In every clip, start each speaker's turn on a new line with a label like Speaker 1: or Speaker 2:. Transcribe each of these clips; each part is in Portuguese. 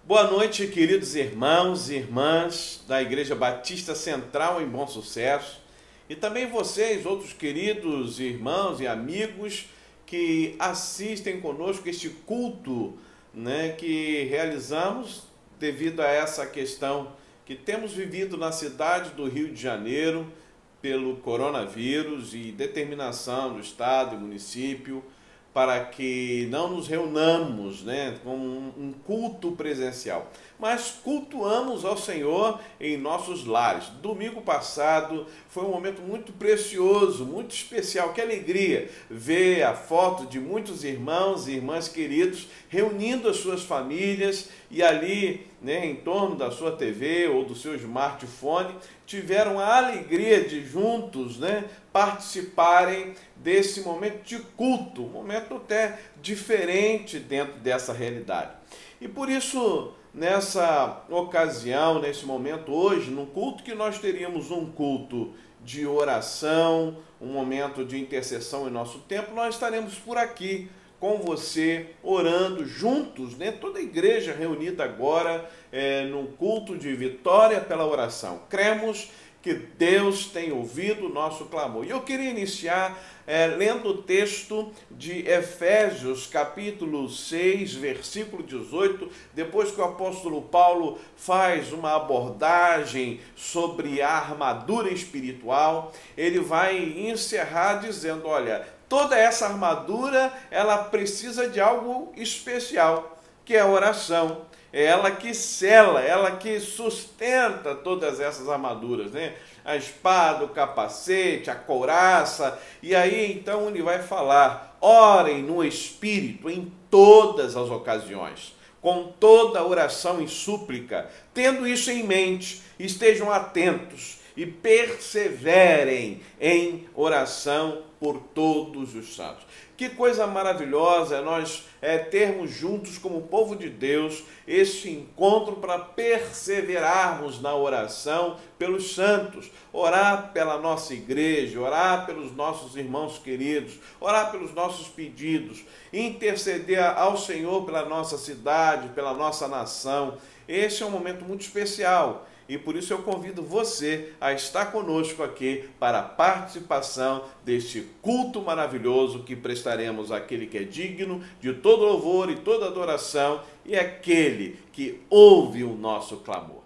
Speaker 1: Boa noite, queridos irmãos e irmãs da Igreja Batista Central em Bom Sucesso, e também vocês, outros queridos irmãos e amigos que assistem conosco este culto, que realizamos devido a essa questão que temos vivido na cidade do Rio de Janeiro pelo coronavírus e determinação do Estado e município para que não nos reunamos com um culto presencial, mas cultuamos ao Senhor em nossos lares. Domingo passado foi um momento muito precioso, muito especial. Que alegria ver a foto de muitos irmãos e irmãs queridos reunindo as suas famílias e ali, em torno da sua TV ou do seu smartphone, tiveram a alegria de juntos participarem desse momento de culto, um momento até diferente dentro dessa realidade. E por isso, nessa ocasião, nesse momento hoje, no culto que nós teríamos um culto de oração, um momento de intercessão em nosso tempo, nós estaremos por aqui com você, orando juntos, toda a igreja reunida agora no culto de vitória pela oração. Cremos que Deus tem ouvido o nosso clamor. E eu queria iniciar lendo o texto de Efésios, capítulo 6, versículo 18, depois que o apóstolo Paulo faz uma abordagem sobre a armadura espiritual, ele vai encerrar dizendo, olha, toda essa armadura, ela precisa de algo especial, que é a oração. É ela que sela, ela que sustenta todas essas armaduras, A espada, o capacete, a couraça. E aí então ele vai falar, orem no Espírito em todas as ocasiões, com toda oração e súplica. Tendo isso em mente, estejam atentos e perseverem em oração por todos os santos. Que coisa maravilhosa é nós termos juntos como povo de Deus este encontro para perseverarmos na oração pelos santos, orar pela nossa igreja, orar pelos nossos irmãos queridos, orar pelos nossos pedidos, interceder ao Senhor pela nossa cidade, pela nossa nação. Esse é um momento muito especial. E por isso eu convido você a estar conosco aqui para a participação deste culto maravilhoso que prestaremos àquele que é digno de todo louvor e toda adoração e aquele que ouve o nosso clamor.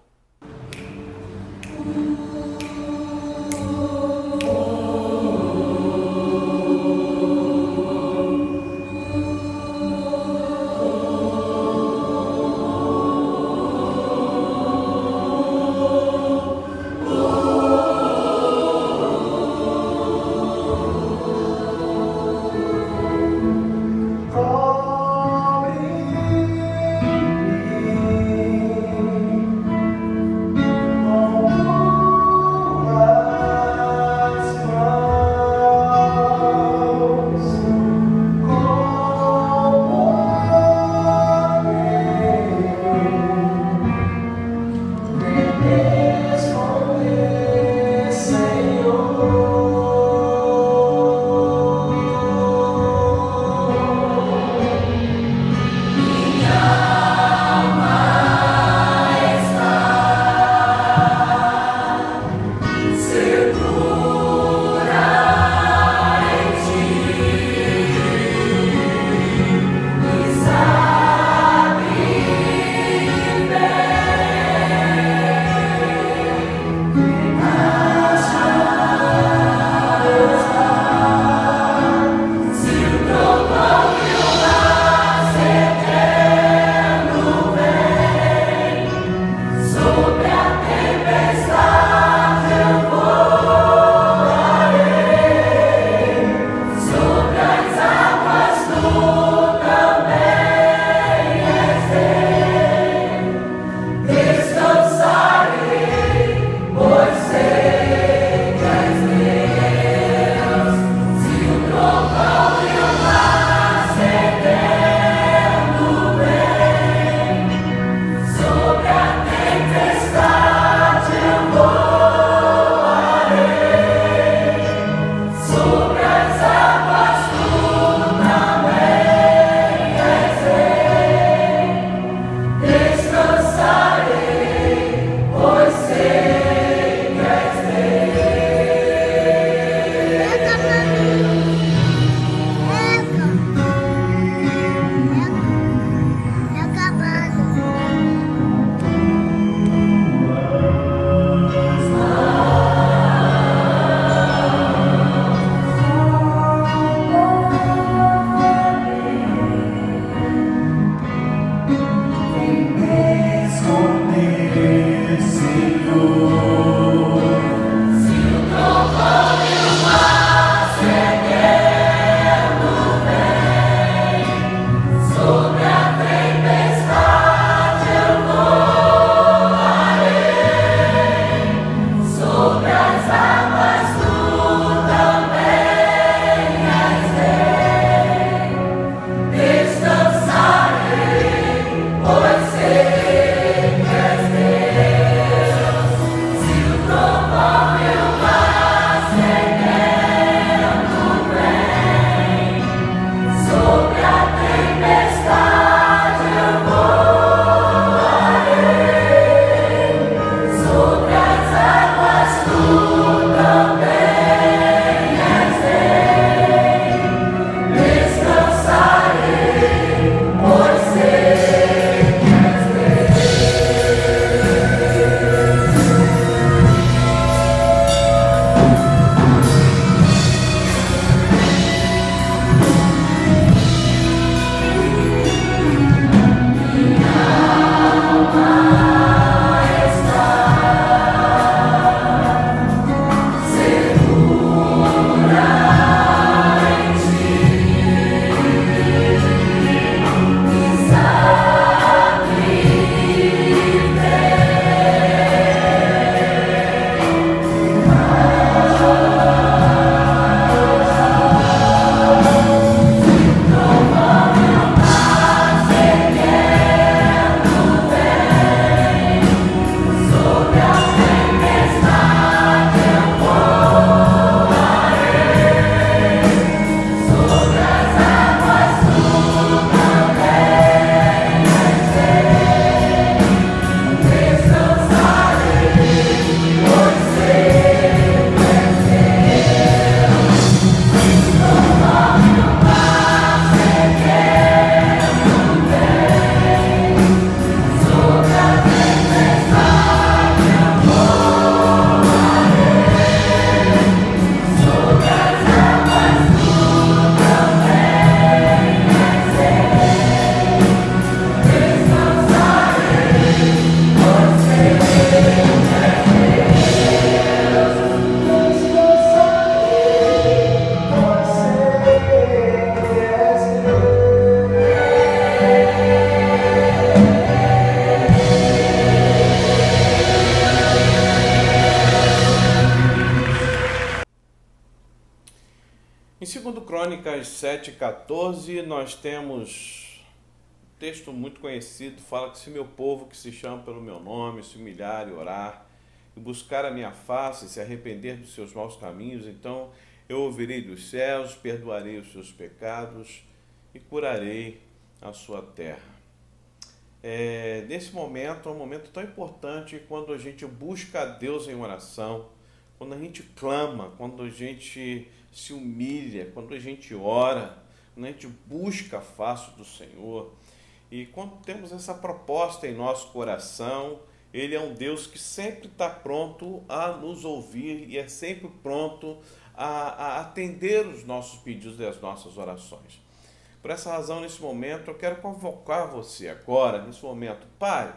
Speaker 1: Lucas 7,14, nós temos um texto muito conhecido, fala que se meu povo que se chama pelo meu nome se humilhar e orar, e buscar a minha face e se arrepender dos seus maus caminhos, então eu ouvirei dos céus, perdoarei os seus pecados e curarei a sua terra. Nesse momento, é um momento tão importante quando a gente busca a Deus em oração, quando a gente clama, quando a gente se humilha, quando a gente ora, quando a gente busca a face do Senhor. E quando temos essa proposta em nosso coração, Ele é um Deus que sempre está pronto a nos ouvir e é sempre pronto a atender os nossos pedidos e as nossas orações. Por essa razão, nesse momento, eu quero convocar você agora, nesse momento, pare.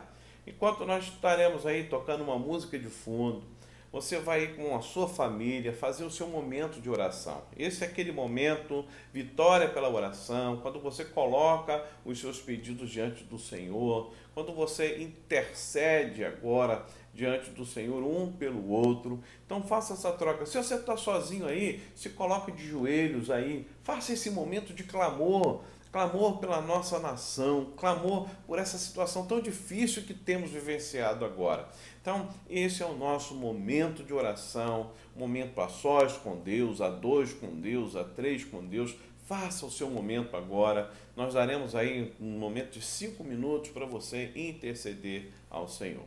Speaker 1: Enquanto nós estaremos aí tocando uma música de fundo, você vai ir com a sua família fazer o seu momento de oração. Esse é aquele momento, vitória pela oração, quando você coloca os seus pedidos diante do Senhor, quando você intercede agora diante do Senhor um pelo outro. Então faça essa troca. Se você está sozinho aí, se coloque de joelhos aí, faça esse momento de clamor. Clamor pela nossa nação, clamor por essa situação tão difícil que temos vivenciado agora. Então, esse é o nosso momento de oração, momento a sós com Deus, a dois com Deus, a três com Deus. Faça o seu momento agora. Nós daremos aí um momento de 5 minutos para você interceder ao Senhor.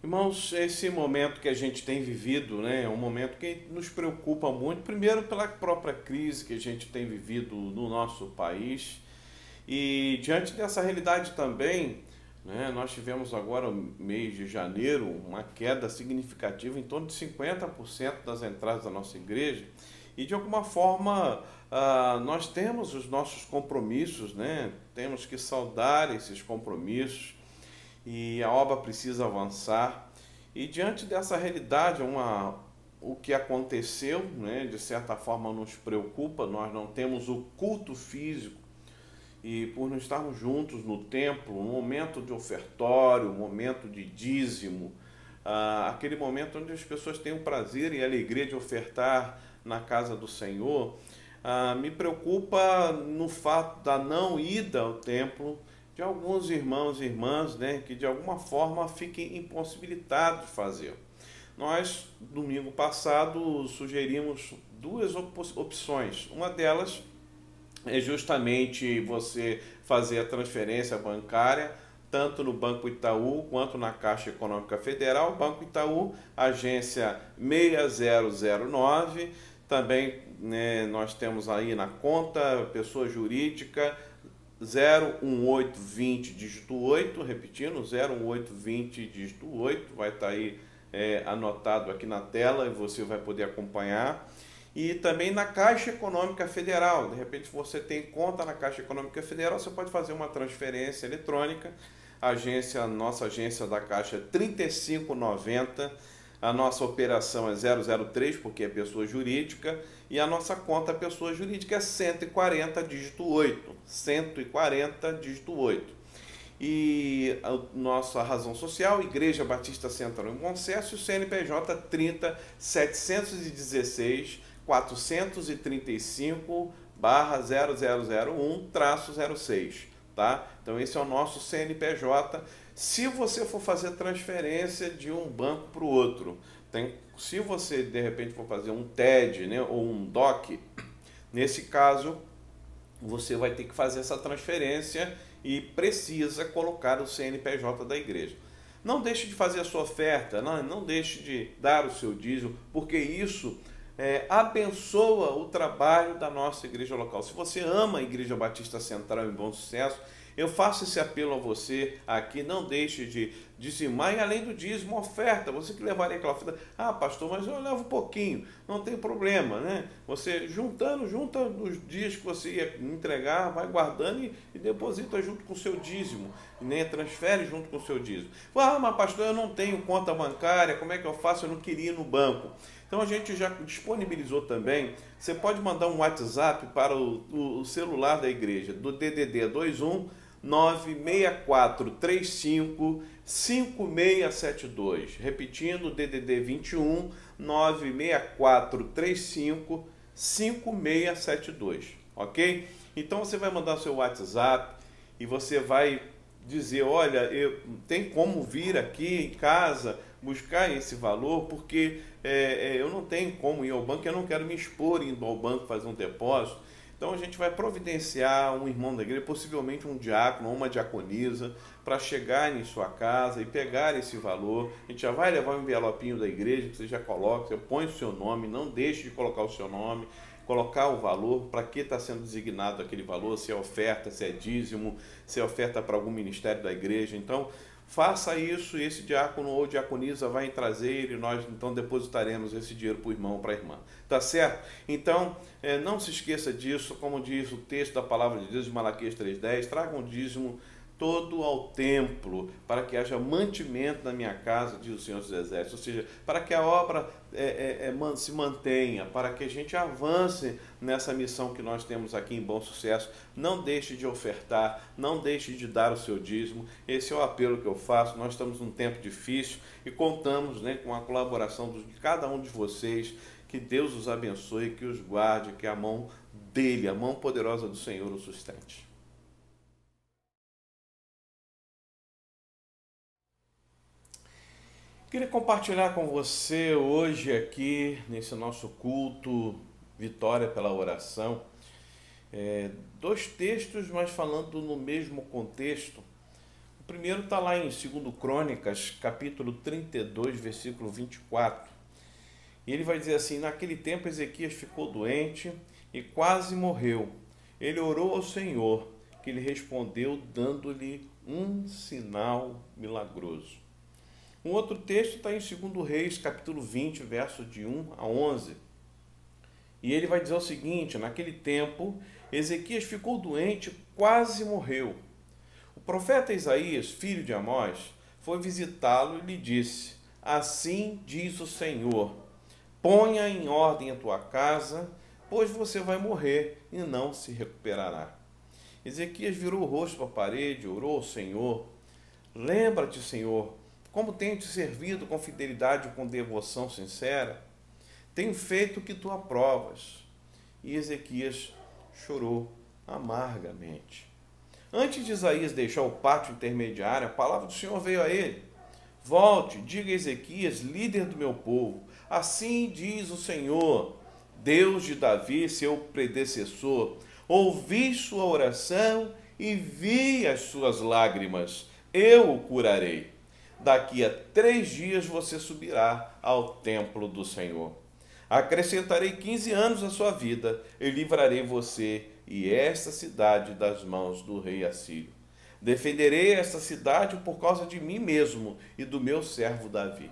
Speaker 1: Irmãos, esse momento que a gente tem vivido, né, é um momento que nos preocupa muito, primeiro pela própria crise que a gente tem vivido no nosso país, e diante dessa realidade também, né, nós tivemos agora, no mês de janeiro, uma queda significativa em torno de 50% das entradas da nossa igreja, e de alguma forma nós temos os nossos compromissos, né, temos que saldar esses compromissos, e a obra precisa avançar. E diante dessa realidade, o que aconteceu, né, de certa forma nos preocupa. Nós não temos o culto físico e por não estarmos juntos no templo, um momento de ofertório, um momento de dízimo, aquele momento onde as pessoas têm o prazer e a alegria de ofertar na casa do Senhor, me preocupa no fato da não ida ao templo de alguns irmãos e irmãs, né, que de alguma forma fiquem impossibilitados de fazer. Nós, domingo passado, sugerimos duas opções. Uma delas é justamente você fazer a transferência bancária, tanto no Banco Itaú quanto na Caixa Econômica Federal. Banco Itaú, agência 6009. Também, né, nós temos aí na conta, pessoa jurídica, 01820 dígito 8, repetindo, 01820 dígito 8, vai estar aí anotado aqui na tela e você vai poder acompanhar. E também na Caixa Econômica Federal, de repente você tem conta na Caixa Econômica Federal, você pode fazer uma transferência eletrônica. Nossa agência da Caixa é 3590, a nossa operação é 003, porque é pessoa jurídica, e a nossa conta pessoa jurídica é 140 dígito 8, 140 dígito 8. E a nossa razão social, Igreja Batista Central em Bom Sucesso, CNPJ 30 716 435/0001-06, tá? Então esse é o nosso CNPJ. Se você for fazer transferência de um banco para o outro, se você de repente for fazer um TED, né, ou um DOC, nesse caso você vai ter que fazer essa transferência e precisa colocar o CNPJ da igreja. Não deixe de fazer a sua oferta, não deixe de dar o seu dízimo, porque isso abençoa o trabalho da nossa igreja local. Se você ama a Igreja Batista Central em Bom Sucesso, eu faço esse apelo a você aqui, não deixe de dizimar, e além do dízimo, oferta. Você que levaria aquela oferta, pastor, mas eu levo um pouquinho, não tem problema, né? Você junta nos dias que você ia entregar, vai guardando e deposita junto com o seu dízimo, né? Transfere junto com o seu dízimo. Mas pastor, eu não tenho conta bancária, como é que eu faço? Eu não queria ir no banco. Então a gente já disponibilizou também, você pode mandar um WhatsApp para o celular da igreja, do DDD 21 96435 5672. Repetindo, DDD 21 96435 5672, ok? Então você vai mandar seu WhatsApp e você vai dizer, olha, tem como vir aqui em casa buscar esse valor, porque eu não tenho como ir ao banco, eu não quero me expor indo ao banco fazer um depósito. Então a gente vai providenciar um irmão da igreja, possivelmente um diácono ou uma diaconisa, para chegar em sua casa e pegar esse valor. A gente já vai levar um envelopinho da igreja, que você já coloca, você põe o seu nome, não deixe de colocar o seu nome, colocar o valor, para que está sendo designado aquele valor, se é oferta, se é dízimo, se é oferta para algum ministério da igreja. Então, faça isso, e esse diácono ou diaconisa vai trazer, e nós então depositaremos esse dinheiro para o irmão ou para a irmã. Tá certo? Então, não se esqueça disso, como diz o texto da palavra de Deus de Malaquias 3,10, traga um dízimo todo ao templo, para que haja mantimento na minha casa, diz o Senhor dos Exércitos, ou seja, para que a obra se mantenha, para que a gente avance nessa missão que nós temos aqui em Bom Sucesso. Não deixe de ofertar, não deixe de dar o seu dízimo. Esse é o apelo que eu faço. Nós estamos num tempo difícil e contamos, né, com a colaboração de cada um de vocês. Que Deus os abençoe, que os guarde, que a mão dele, a mão poderosa do Senhor o sustente. Queria compartilhar com você hoje aqui, nesse nosso culto Vitória pela Oração, dois textos, mas falando no mesmo contexto. O primeiro está lá em 2 Crônicas, capítulo 32, versículo 24. E ele vai dizer assim: naquele tempo Ezequias ficou doente e quase morreu. Ele orou ao Senhor, que lhe respondeu dando-lhe um sinal milagroso. Um outro texto está em 2 Reis, capítulo 20, verso de 1 a 11. E ele vai dizer o seguinte: naquele tempo Ezequias ficou doente, quase morreu. O profeta Isaías, filho de Amós, foi visitá-lo e lhe disse: assim diz o Senhor, ponha em ordem a tua casa, pois você vai morrer e não se recuperará. Ezequias virou o rosto para a parede, orou ao Senhor: lembra-te, Senhor, como tenho te servido com fidelidade e com devoção sincera. Tenho feito o que tu aprovas. E Ezequias chorou amargamente. Antes de Isaías deixar o pátio intermediário, a palavra do Senhor veio a ele: volte, diga a Ezequias, líder do meu povo, assim diz o Senhor, Deus de Davi, seu predecessor, ouvi sua oração e vi as suas lágrimas, eu o curarei. Daqui a 3 dias você subirá ao templo do Senhor. Acrescentarei 15 anos à sua vida e livrarei você e esta cidade das mãos do rei assírio. Defenderei esta cidade por causa de mim mesmo e do meu servo Davi.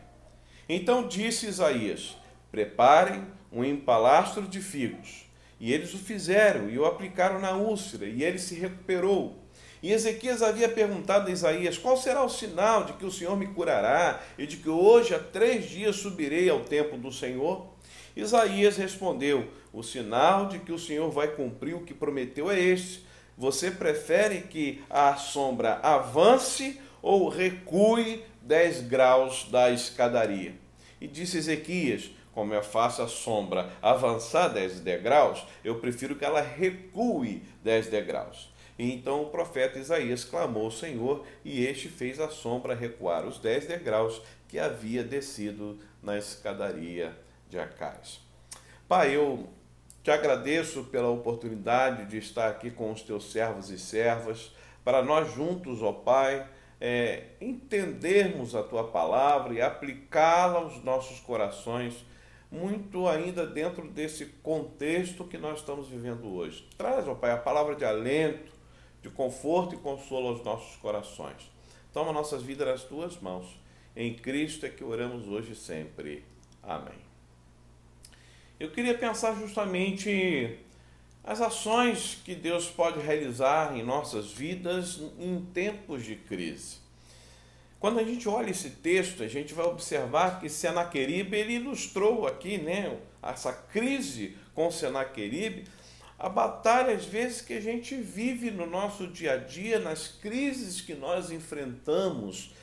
Speaker 1: Então disse Isaías: preparem um empalastro de figos. E eles o fizeram e o aplicaram na úlcera, e ele se recuperou. E Ezequias havia perguntado a Isaías: qual será o sinal de que o Senhor me curará e de que hoje há 3 dias subirei ao templo do Senhor? Isaías respondeu: o sinal de que o Senhor vai cumprir o que prometeu é este. Você prefere que a sombra avance ou recue 10 graus da escadaria? E disse Ezequias: como é fácil a sombra avançar 10 degraus, eu prefiro que ela recue 10 degraus. E então o profeta Isaías clamou ao Senhor, e este fez a sombra recuar os 10 degraus que havia descido na escadaria de Acais. Pai, eu te agradeço pela oportunidade de estar aqui com os teus servos e servas, para nós juntos, ó Pai, entendermos a tua palavra e aplicá-la aos nossos corações, muito ainda dentro desse contexto que nós estamos vivendo hoje. Traz, ó Pai, a palavra de alento, de conforto e consolo aos nossos corações. Toma nossas vidas nas tuas mãos. Em Cristo é que oramos hoje e sempre. Amém. Eu queria pensar justamente as ações que Deus pode realizar em nossas vidas em tempos de crise. Quando a gente olha esse texto, a gente vai observar que Senaqueribe, ele ilustrou aqui, essa crise com Senaqueribe, a batalha às vezes que a gente vive no nosso dia a dia, nas crises que nós enfrentamos,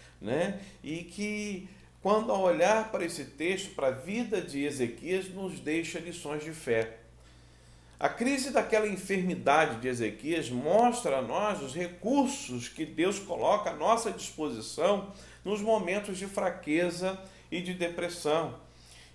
Speaker 1: e que, quando ao olhar para esse texto, para a vida de Ezequias, nos deixa lições de fé. A crise daquela enfermidade de Ezequias mostra a nós os recursos que Deus coloca à nossa disposição nos momentos de fraqueza e de depressão.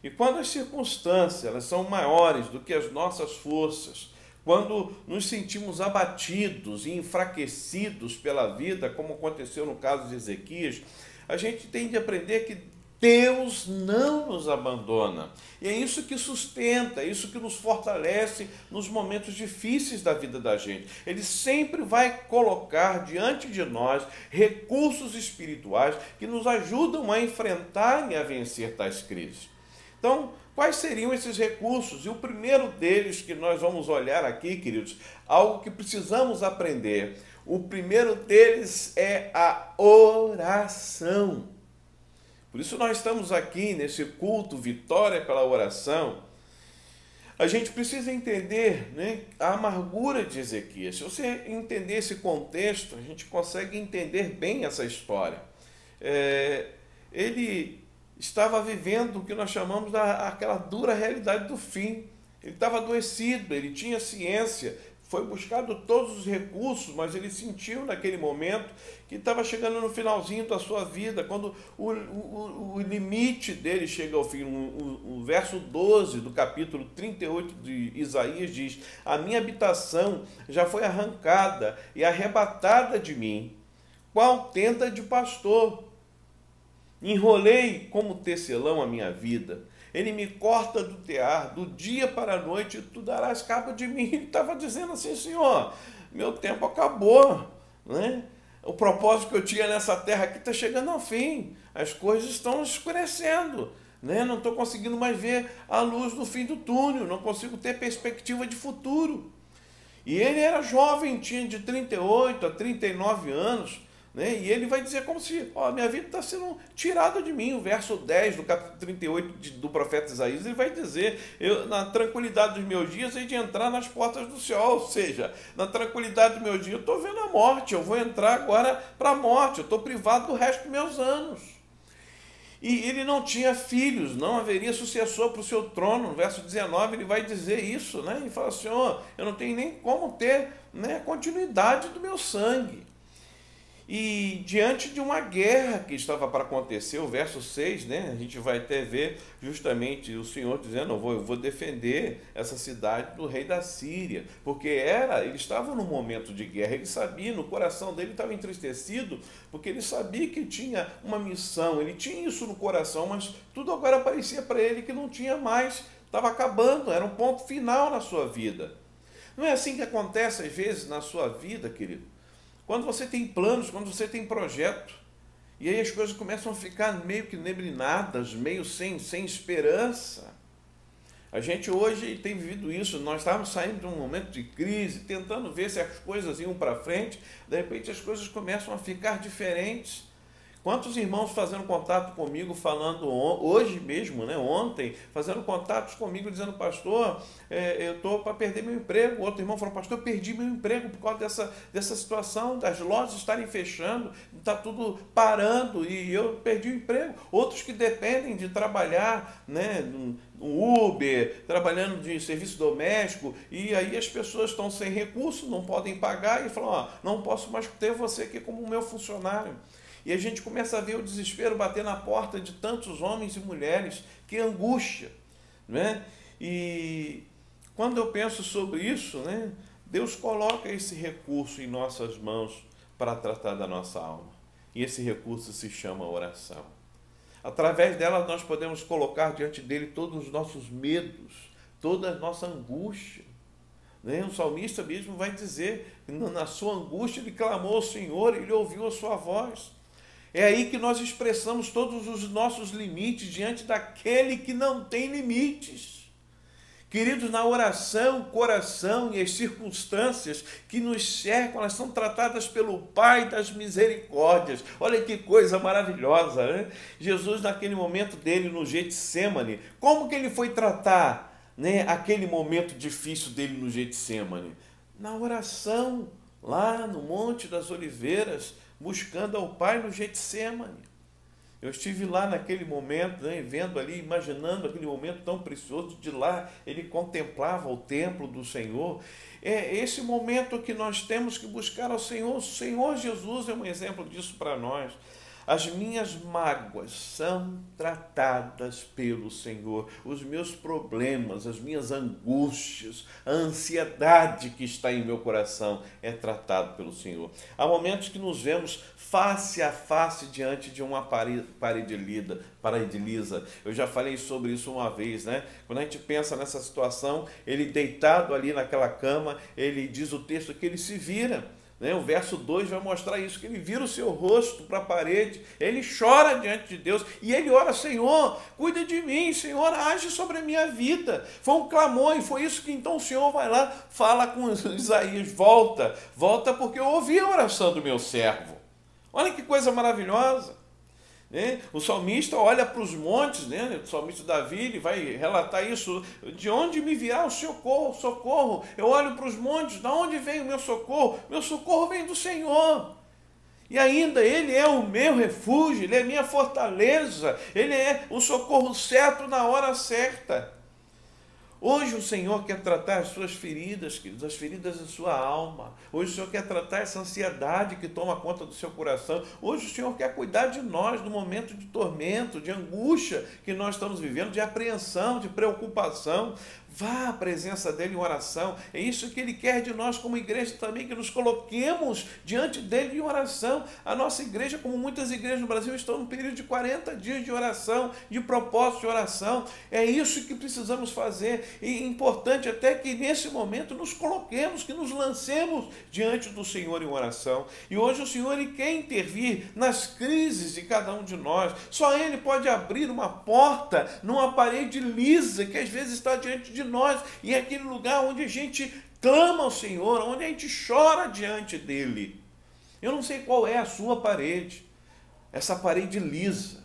Speaker 1: E quando as circunstâncias elas são maiores do que as nossas forças, quando nos sentimos abatidos e enfraquecidos pela vida, como aconteceu no caso de Ezequias, a gente tem de aprender que Deus não nos abandona. E é isso que sustenta, é isso que nos fortalece nos momentos difíceis da vida da gente. Ele sempre vai colocar diante de nós recursos espirituais que nos ajudam a enfrentar e a vencer tais crises. Então, quais seriam esses recursos? E o primeiro deles que nós vamos olhar aqui, queridos, algo que precisamos aprender. O primeiro deles é a oração. Por isso nós estamos aqui nesse culto Vitória pela Oração. A gente precisa entender a amargura de Ezequias. Se você entender esse contexto, a gente consegue entender bem essa história. Ele estava vivendo o que nós chamamos aquela dura realidade do fim. Ele estava adoecido, ele tinha ciência, foi buscado todos os recursos, mas ele sentiu naquele momento que estava chegando no finalzinho da sua vida, quando o limite dele chega ao fim. O verso 12 do capítulo 38 de Isaías diz: a minha habitação já foi arrancada e arrebatada de mim. qual tenda de pastor. Enrolei como tecelão a minha vida. Ele me corta do tear, do dia para a noite, tu darás cabo de mim. Ele estava dizendo assim, Senhor, meu tempo acabou, né? O propósito que eu tinha nessa terra aqui está chegando ao fim. As coisas estão escurecendo, né? Não estou conseguindo mais ver a luz no fim do túnel, não consigo ter perspectiva de futuro. E ele era jovem, tinha de 38 a 39 anos, né? E ele vai dizer como se, ó, minha vida está sendo tirada de mim. O verso 10 do capítulo 38 do profeta Isaías, ele vai dizer, na tranquilidade dos meus dias, hei de entrar nas portas do céu. Ou seja, na tranquilidade dos meus dias, eu estou vendo a morte, eu vou entrar agora para a morte, eu estou privado do resto dos meus anos. E ele não tinha filhos, não haveria sucessor para o seu trono. No verso 19 ele vai dizer isso, né? Ele fala, Senhor, eu não tenho nem como ter, né, continuidade do meu sangue. E diante de uma guerra que estava para acontecer, o verso 6, né, a gente vai até ver justamente o Senhor dizendo, eu vou defender essa cidade do rei da Síria, porque ele estava num momento de guerra, ele sabia, no coração dele estava entristecido, porque ele sabia que tinha uma missão, ele tinha isso no coração, mas tudo agora parecia para ele que não tinha mais, estava acabando, era um ponto final na sua vida. Não é assim que acontece às vezes na sua vida, querido? Quando você tem planos, quando você tem projeto, e aí as coisas começam a ficar meio que neblinadas, meio sem esperança. A gente hoje tem vivido isso, nós estávamos saindo de um momento de crise, tentando ver se as coisas iam para frente, de repente as coisas começam a ficar diferentes. Quantos irmãos fazendo contato comigo, falando hoje mesmo, né, ontem, fazendo contatos comigo, dizendo, pastor, eu estou para perder meu emprego. Outro irmão falou, pastor, eu perdi meu emprego por causa dessa situação, das lojas estarem fechando, está tudo parando e eu perdi o emprego. Outros que dependem de trabalhar, né, no Uber, trabalhando de serviço doméstico, e aí as pessoas estão sem recurso, não podem pagar e falam, não posso mais ter você aqui como meu funcionário. E a gente começa a ver o desespero bater na porta de tantos homens e mulheres, que angústia, né? E quando eu penso sobre isso, né, Deus coloca esse recurso em nossas mãos para tratar da nossa alma. E esse recurso se chama oração. Através dela nós podemos colocar diante dele todos os nossos medos, toda a nossa angústia. O salmista mesmo vai dizer, na sua angústia ele clamou ao Senhor, ele ouviu a sua voz. É aí que nós expressamos todos os nossos limites diante daquele que não tem limites. Queridos, na oração, o coração e as circunstâncias que nos cercam, elas são tratadas pelo Pai das misericórdias. Olha que coisa maravilhosa, né? Jesus, naquele momento dele no Getsêmani, como que ele foi tratar, né, aquele momento difícil dele no Getsêmani? Na oração, lá no Monte das Oliveiras, buscando ao Pai no Getsêmani. Eu estive lá naquele momento, né, vendo ali, imaginando aquele momento tão precioso. De lá ele contemplava o templo do Senhor. É esse momento que nós temos que buscar ao Senhor. O Senhor Jesus é um exemplo disso para nós. As minhas mágoas são tratadas pelo Senhor. Os meus problemas, as minhas angústias, a ansiedade que está em meu coração é tratado pelo Senhor. Há momentos que nos vemos face a face diante de uma parede lisa. Eu já falei sobre isso uma vez, né? Quando a gente pensa nessa situação, ele deitado ali naquela cama, ele diz o texto que ele se vira. O verso 2 vai mostrar isso, que ele vira o seu rosto para a parede, ele chora diante de Deus e ele ora, Senhor, cuida de mim, Senhor, age sobre a minha vida. Foi um clamor e foi isso que então o Senhor vai lá, fala com Isaías, volta porque eu ouvi a oração do meu servo. Olha que coisa maravilhosa. O salmista olha para os montes, o salmista Davi, ele vai relatar isso, de onde me virá o socorro, eu olho para os montes, de onde vem o meu socorro vem do Senhor, e ainda ele é o meu refúgio, ele é a minha fortaleza, ele é o socorro certo na hora certa. Hoje o Senhor quer tratar as suas feridas, queridos, as feridas da sua alma. Hoje o Senhor quer tratar essa ansiedade que toma conta do seu coração. Hoje o Senhor quer cuidar de nós no momento de tormento, de angústia que nós estamos vivendo, de apreensão, de preocupação. vá à presença dele em oração. É isso que ele quer de nós como igreja também, que nos coloquemos diante dele em oração. A nossa igreja, como muitas igrejas no Brasil, estão no período de 40 dias de oração, de propósito de oração. É isso que precisamos fazer. E é importante até que nesse momento nos coloquemos, que nos lancemos diante do Senhor em oração. E hoje o Senhor ele quer intervir nas crises de cada um de nós. Só Ele pode abrir uma porta numa parede lisa que às vezes está diante de nós, e é aquele lugar onde a gente clama ao Senhor, onde a gente chora diante dele. Eu não sei qual é a sua parede, essa parede lisa,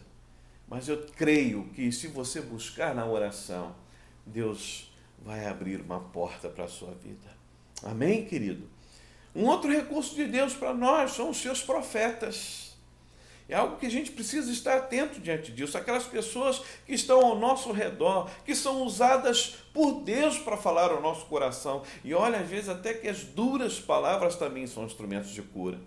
Speaker 1: mas eu creio que se você buscar na oração, Deus vai abrir uma porta para a sua vida. Amém, querido? Um outro recurso de Deus para nós são os seus profetas. É algo que a gente precisa estar atento diante disso. Aquelas pessoas que estão ao nosso redor, que são usadas por Deus para falar ao nosso coração. E olha, às vezes até que as duras palavras também são instrumentos de cura.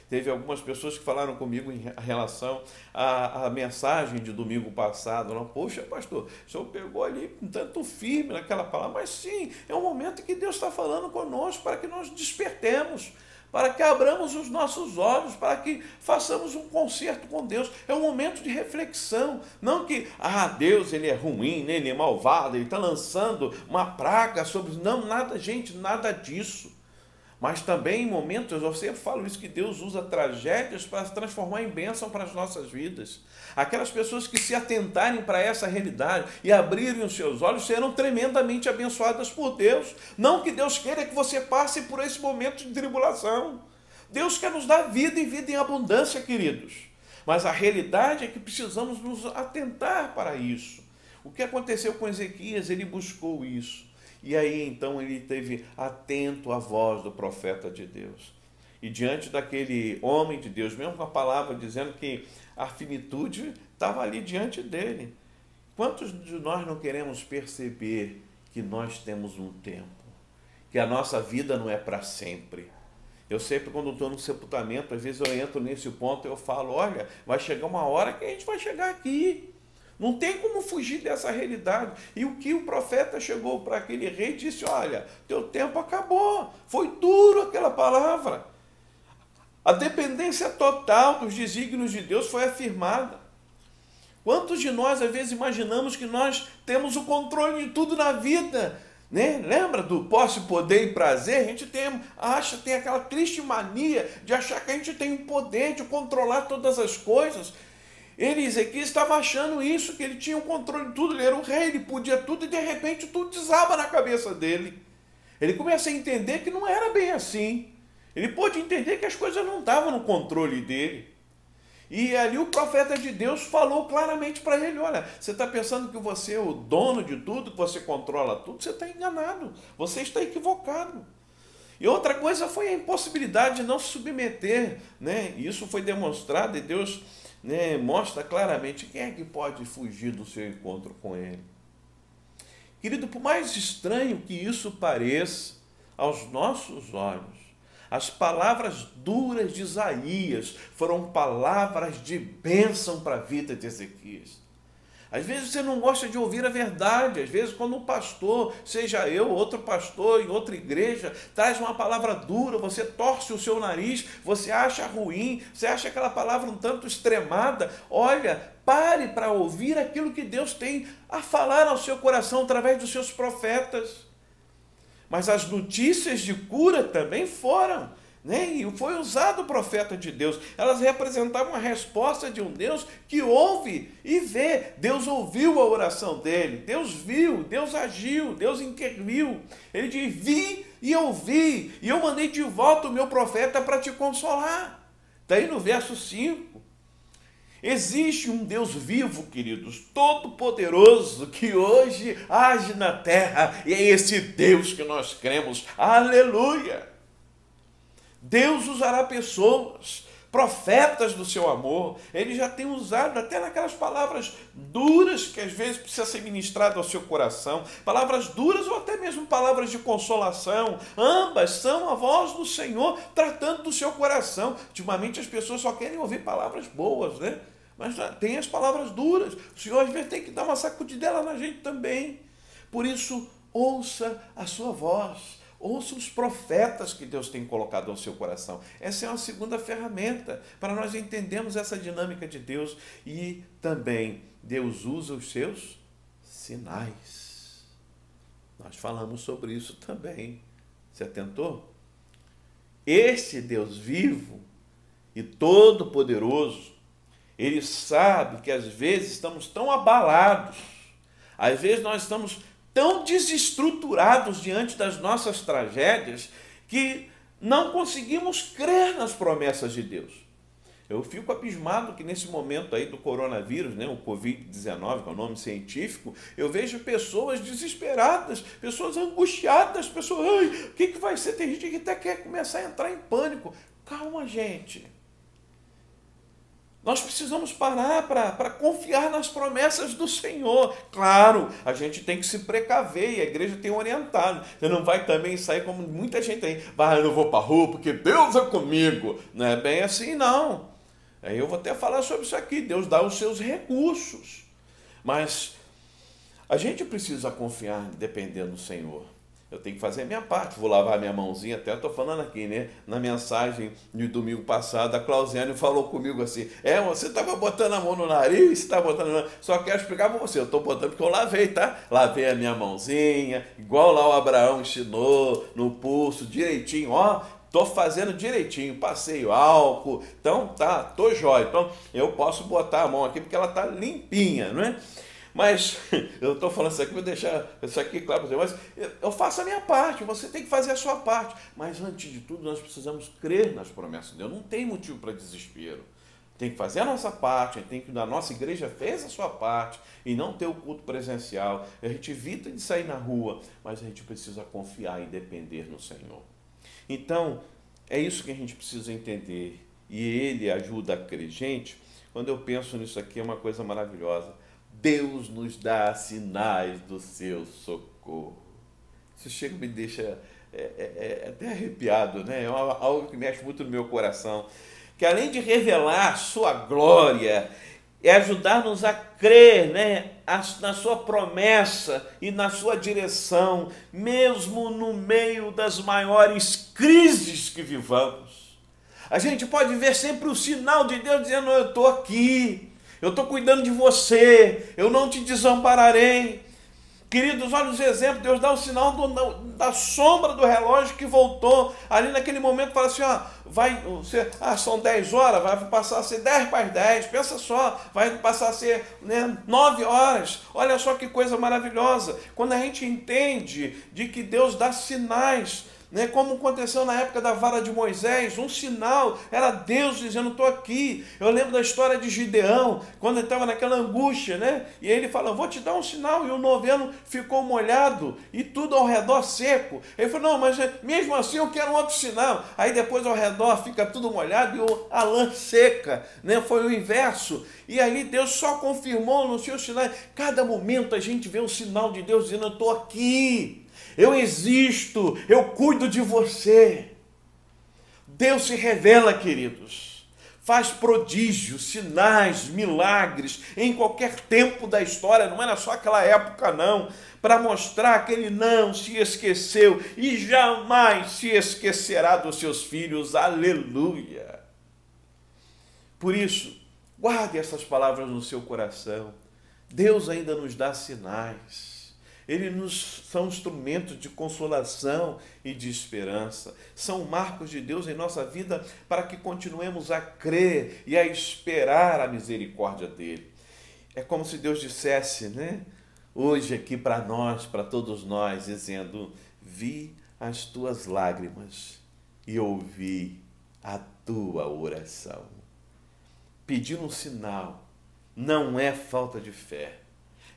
Speaker 1: Teve algumas pessoas que falaram comigo em relação à mensagem de domingo passado. Não, poxa, pastor, o senhor pegou ali um tanto firme naquela palavra. Mas sim, é um momento que Deus está falando conosco para que nós despertemos, para que abramos os nossos olhos, para que façamos um concerto com Deus. É um momento de reflexão, não que, Deus ele é ruim, ele é malvado, ele está lançando uma praga sobre... Não, nada, gente, nada disso. Mas também em momentos, eu sempre falo isso, que Deus usa tragédias para se transformar em bênção para as nossas vidas. Aquelas pessoas que se atentarem para essa realidade e abrirem os seus olhos serão tremendamente abençoadas por Deus. Não que Deus queira que você passe por esse momento de tribulação. Deus quer nos dar vida e vida em abundância, queridos. Mas a realidade é que precisamos nos atentar para isso. O que aconteceu com Ezequias? Ele buscou isso. E aí então ele esteve atento à voz do profeta de Deus. E diante daquele homem de Deus, mesmo com a palavra dizendo que a finitude estava ali diante dele. Quantos de nós não queremos perceber que nós temos um tempo? Que a nossa vida não é para sempre. Eu sempre, quando estou no sepultamento, às vezes eu entro nesse ponto e eu falo, olha, vai chegar uma hora que a gente vai chegar aqui. Não tem como fugir dessa realidade. E o que o profeta chegou para aquele rei e disse, olha, teu tempo acabou. Foi duro aquela palavra. A dependência total dos desígnios de Deus foi afirmada. Quantos de nós, às vezes, imaginamos que nós temos o controle de tudo na vida, né? Lembra do posse, poder e prazer? A gente tem aquela triste mania de achar que a gente tem o poder de controlar todas as coisas. Ezequias estava achando isso, que ele tinha o controle de tudo, ele era o rei, ele podia tudo, e de repente tudo desaba na cabeça dele. Ele começa a entender que não era bem assim. Ele pôde entender que as coisas não estavam no controle dele. E ali o profeta de Deus falou claramente para ele, olha, você está pensando que você é o dono de tudo, que você controla tudo? Você está enganado, você está equivocado. E outra coisa foi a impossibilidade de não se submeter, né? Isso foi demonstrado e Deus, né, mostra claramente quem é que pode fugir do seu encontro com Ele. Querido, por mais estranho que isso pareça aos nossos olhos, as palavras duras de Isaías foram palavras de bênção para a vida de Ezequias. Às vezes você não gosta de ouvir a verdade, às vezes quando um pastor, seja eu, outro pastor em outra igreja, traz uma palavra dura, você torce o seu nariz, você acha ruim, você acha aquela palavra um tanto extremada. Olha, pare para ouvir aquilo que Deus tem a falar ao seu coração através dos seus profetas. Mas as notícias de cura também foram, né? E foi usado o profeta de Deus. Elas representavam a resposta de um Deus que ouve e vê. Deus ouviu a oração dele, Deus viu, Deus agiu, Deus interviu. Ele diz, vi e ouvi, e eu mandei de volta o meu profeta para te consolar. Está aí no verso 5. Existe um Deus vivo, queridos, todo-poderoso, que hoje age na terra, e é esse Deus que nós cremos. Aleluia! Deus usará pessoas, profetas do seu amor. Ele já tem usado até naquelas palavras duras que às vezes precisa ser ministrado ao seu coração, palavras duras ou até mesmo palavras de consolação. Ambas são a voz do Senhor tratando do seu coração. Ultimamente as pessoas só querem ouvir palavras boas, né? Mas tem as palavras duras. O Senhor às vezes tem que dar uma sacudidela na gente também. Por isso, ouça a sua voz. Ouça os profetas que Deus tem colocado ao seu coração. Essa é uma segunda ferramenta para nós entendermos essa dinâmica de Deus. E também Deus usa os seus sinais. Nós falamos sobre isso também. Você atentou? Este Deus vivo e todo-poderoso, Ele sabe que às vezes estamos tão abalados, às vezes nós estamos tão desestruturados diante das nossas tragédias que não conseguimos crer nas promessas de Deus. Eu fico abismado que nesse momento aí do coronavírus, né, o Covid-19, que é o nome científico, eu vejo pessoas desesperadas, pessoas angustiadas, pessoas, ai, o que vai ser? Tem gente que até quer começar a entrar em pânico. Calma, gente. Nós precisamos parar para confiar nas promessas do Senhor. Claro, a gente tem que se precaver e a igreja tem orientado. Você não vai também sair como muita gente tem. Vai, eu não vou para a rua porque Deus é comigo. Não é bem assim, não. Aí eu vou até falar sobre isso aqui. Deus dá os seus recursos. Mas a gente precisa confiar dependendo do Senhor. Eu tenho que fazer a minha parte, vou lavar minha mãozinha, até estou falando aqui, né? Na mensagem de domingo passado, a Clauziane falou comigo assim, você estava botando a mão no nariz, você estava botando no... Só quero explicar para você, eu estou botando porque eu lavei, tá? Lavei a minha mãozinha, igual lá o Abraão ensinou, no pulso, direitinho, ó, estou fazendo direitinho, passei o álcool, então tá, tô jóia. Então eu posso botar a mão aqui porque ela tá limpinha, não é? Mas eu estou falando isso aqui, vou deixar isso aqui claro para você, mas eu faço a minha parte, você tem que fazer a sua parte. Mas antes de tudo, nós precisamos crer nas promessas de Deus. Não tem motivo para desespero. Tem que fazer a nossa parte, a nossa igreja fez a sua parte e não ter o culto presencial. A gente evita de sair na rua, mas a gente precisa confiar e depender no Senhor. Então, é isso que a gente precisa entender. E Ele ajuda a crer. Gente, quando eu penso nisso aqui, é uma coisa maravilhosa. Deus nos dá sinais do seu socorro. Isso chega e me deixa até arrepiado, né? É algo que mexe muito no meu coração. Que além de revelar a sua glória, é ajudar-nos a crer, né, na sua promessa e na sua direção, mesmo no meio das maiores crises que vivamos. A gente pode ver sempre o sinal de Deus dizendo, eu estou aqui. Eu estou cuidando de você, eu não te desampararei. Queridos, olha os exemplos, Deus dá o sinal da sombra do relógio que voltou. Ali naquele momento fala assim, são 10 horas, vai passar a ser 10 para as 10, pensa só, vai passar a ser 9 horas. Olha só que coisa maravilhosa. Quando a gente entende de que Deus dá sinais, né, como aconteceu na época da vara de Moisés, um sinal, era Deus dizendo, estou aqui. Eu lembro da história de Gideão, quando ele estava naquela angústia, né, e ele fala, vou te dar um sinal, e o noveno ficou molhado, e tudo ao redor seco. Ele falou, não, mas mesmo assim eu quero um outro sinal. Aí depois ao redor fica tudo molhado, e a lã seca, né, foi o inverso. E aí Deus só confirmou nos seus sinais. Cada momento a gente vê o sinal de Deus dizendo, eu estou aqui. Eu existo, eu cuido de você. Deus se revela, queridos. Faz prodígios, sinais, milagres em qualquer tempo da história, não era só aquela época não, para mostrar que Ele não se esqueceu e jamais se esquecerá dos seus filhos. Aleluia! Por isso, guarde essas palavras no seu coração. Deus ainda nos dá sinais. São instrumentos de consolação e de esperança. São marcos de Deus em nossa vida para que continuemos a crer e a esperar a misericórdia dEle. É como se Deus dissesse, né? Hoje aqui para nós, para todos nós, dizendo, vi as tuas lágrimas e ouvi a tua oração. Pedir um sinal não é falta de fé.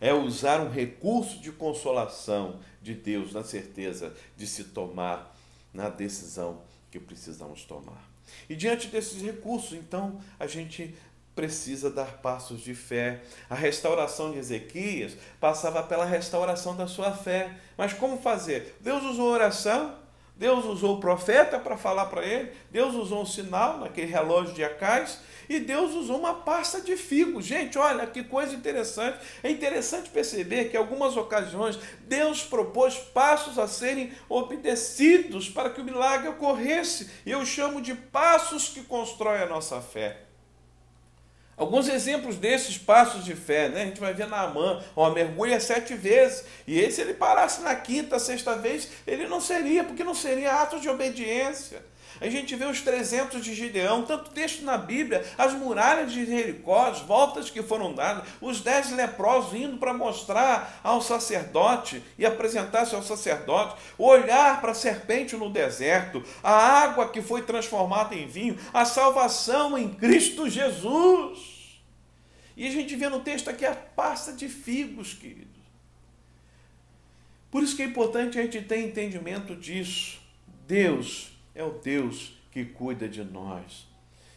Speaker 1: É usar um recurso de consolação de Deus na certeza de se tomar na decisão que precisamos tomar. E diante desses recursos, então, a gente precisa dar passos de fé. A restauração de Ezequias passava pela restauração da sua fé. Mas como fazer? Deus usou oração, Deus usou o profeta para falar para ele, Deus usou um sinal naquele relógio de Acais, e Deus usou uma pasta de figos. Gente, olha que coisa interessante. É interessante perceber que em algumas ocasiões Deus propôs passos a serem obedecidos para que o milagre ocorresse. E eu chamo de passos que constroem a nossa fé. Alguns exemplos desses passos de fé, né? A gente vai ver Naamã, mergulha 7 vezes, e se ele parasse na 5ª, 6ª vez, ele não seria, porque não seria ato de obediência. A gente vê os 300 de Gideão, tanto texto na Bíblia, as muralhas de Jericó, as voltas que foram dadas, os 10 leprosos indo para mostrar ao sacerdote e apresentar-se ao sacerdote, o olhar para a serpente no deserto, a água que foi transformada em vinho, a salvação em Cristo Jesus. E a gente vê no texto aqui a pasta de figos, queridos. Por isso que é importante a gente ter entendimento disso. Deus é o Deus que cuida de nós.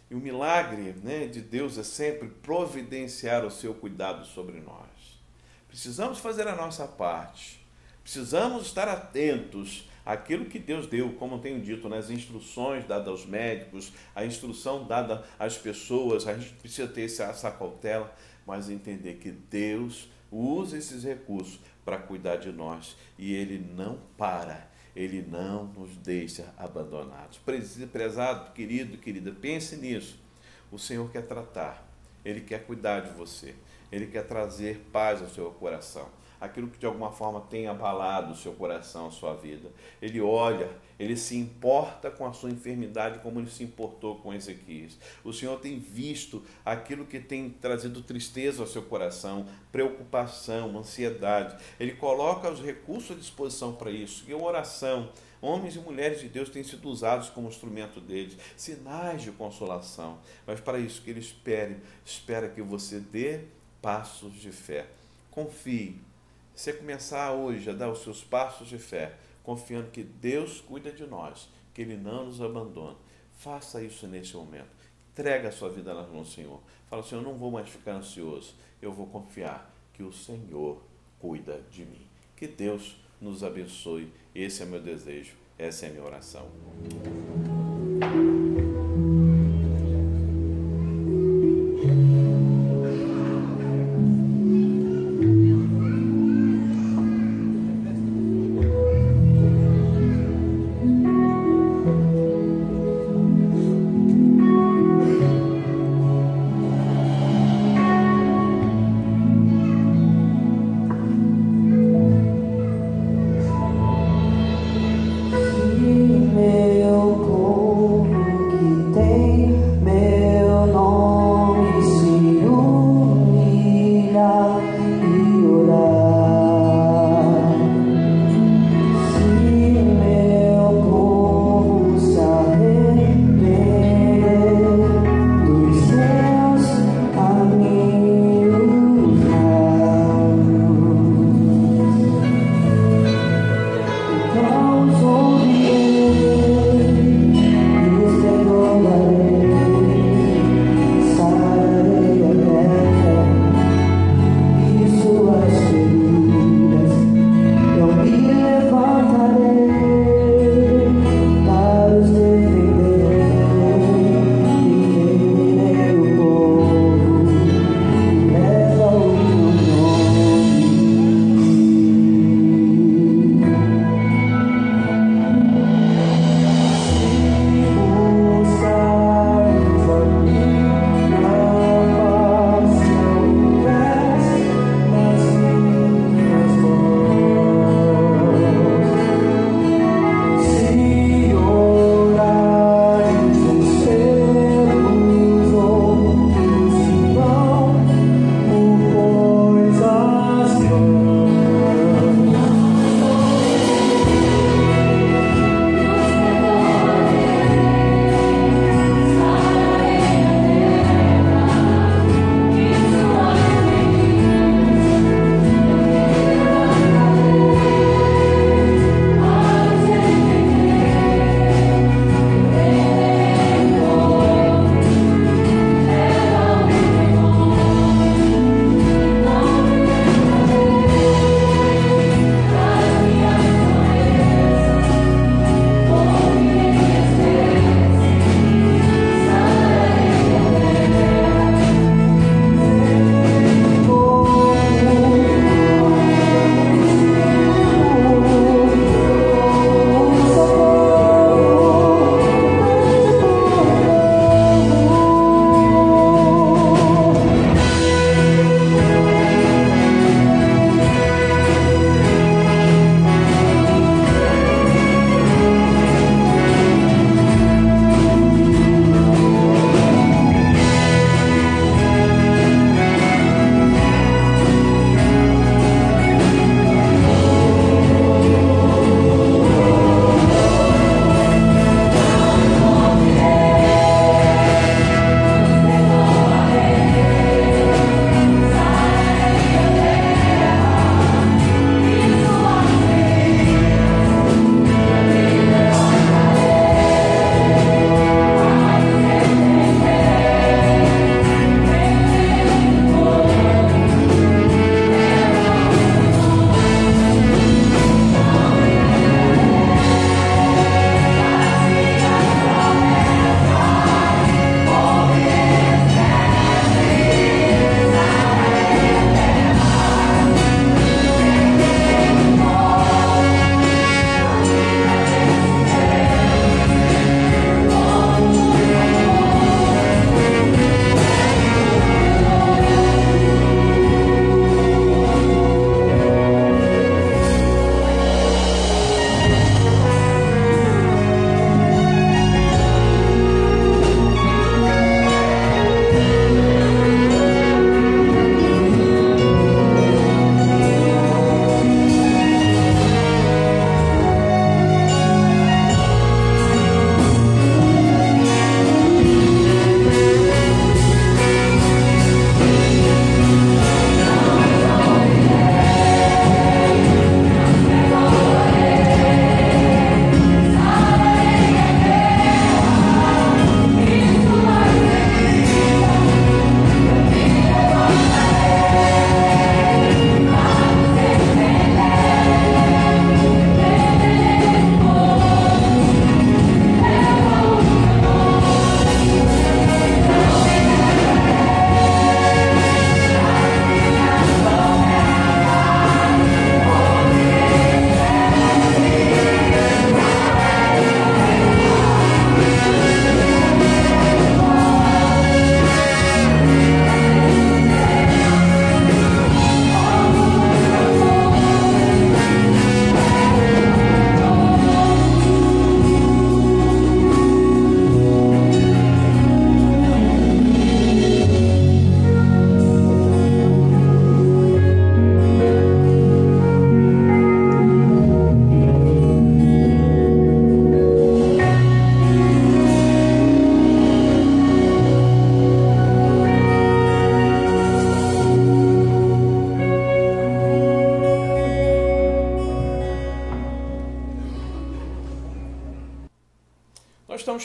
Speaker 1: E o milagre, de Deus é sempre providenciar o seu cuidado sobre nós. Precisamos fazer a nossa parte. Precisamos estar atentos àquilo que Deus deu, como tenho dito, nas instruções dadas aos médicos, a instrução dada às pessoas. A gente precisa ter essa cautela, mas entender que Deus usa esses recursos para cuidar de nós. E Ele não para. Ele não nos deixa abandonados. Prezado, querido, querida, pense nisso. O Senhor quer tratar, Ele quer cuidar de você, Ele quer trazer paz ao seu coração. Aquilo que de alguma forma tem abalado o seu coração, a sua vida. Ele olha, Ele se importa com a sua enfermidade como Ele se importou com Ezequias. O Senhor tem visto aquilo que tem trazido tristeza ao seu coração, preocupação, ansiedade. Ele coloca os recursos à disposição para isso. E a oração, homens e mulheres de Deus têm sido usados como instrumento deles, sinais de consolação. Mas para isso que Ele espera que você dê passos de fé. Confie. Você começar hoje a dar os seus passos de fé, confiando que Deus cuida de nós, que Ele não nos abandona. Faça isso nesse momento. Entrega a sua vida nas mãos do Senhor. Fala, Senhor, eu não vou mais ficar ansioso. Eu vou confiar que o Senhor cuida de mim. Que Deus nos abençoe. Esse é meu desejo. Essa é a minha oração.
Speaker 2: Meu corpo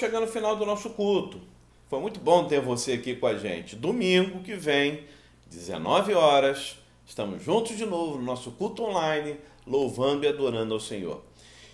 Speaker 1: chegando ao final do nosso culto. Foi muito bom ter você aqui com a gente. Domingo que vem, 19 horas, estamos juntos de novo no nosso culto online, louvando e adorando ao Senhor.